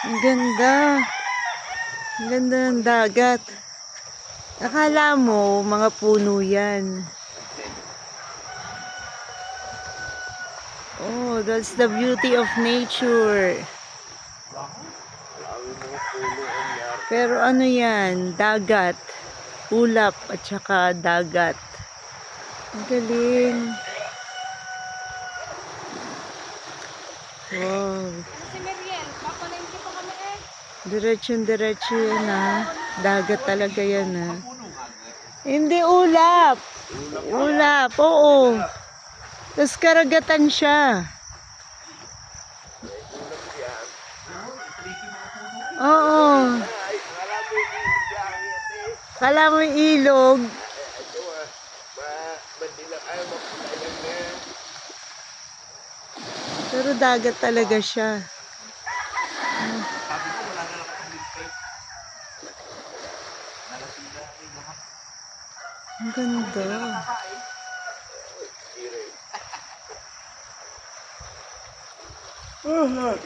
Ang ganda. Ang ganda ng dagat. Akala mo, mga puno yan. Oh, that's the beauty of nature. Pero ano yan? Dagat. Ulap at saka dagat. Ang galing. Wow. Si Meriel, papalengke pa kami eh. Diretso yan Dagat talaga yan Hindi ulap. Ulap, oo. Tapos karagatan siya. Oo. Kala mo ilog. Pero dagat talaga siya. Ang ganda. Oh.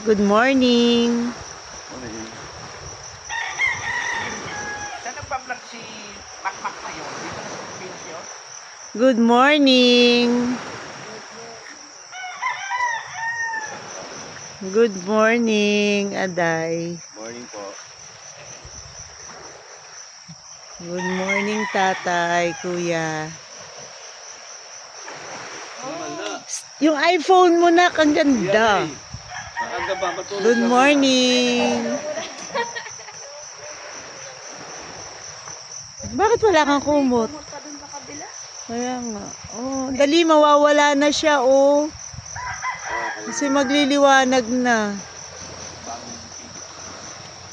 Good morning. Saan nagpa-vlog si Makmak na yun? Dito na sa Pilipinas yun? Good morning. Good morning, Aday. Morning po. Good morning, tatay, kuya. Yung iPhone mo na, ang ganda. Good morning. Bakit wala kang kumot? Pumunta dun sa kabila. Kaya nga. Oh, dali, mawawala na siya, oh. Kasi magliliwanag na.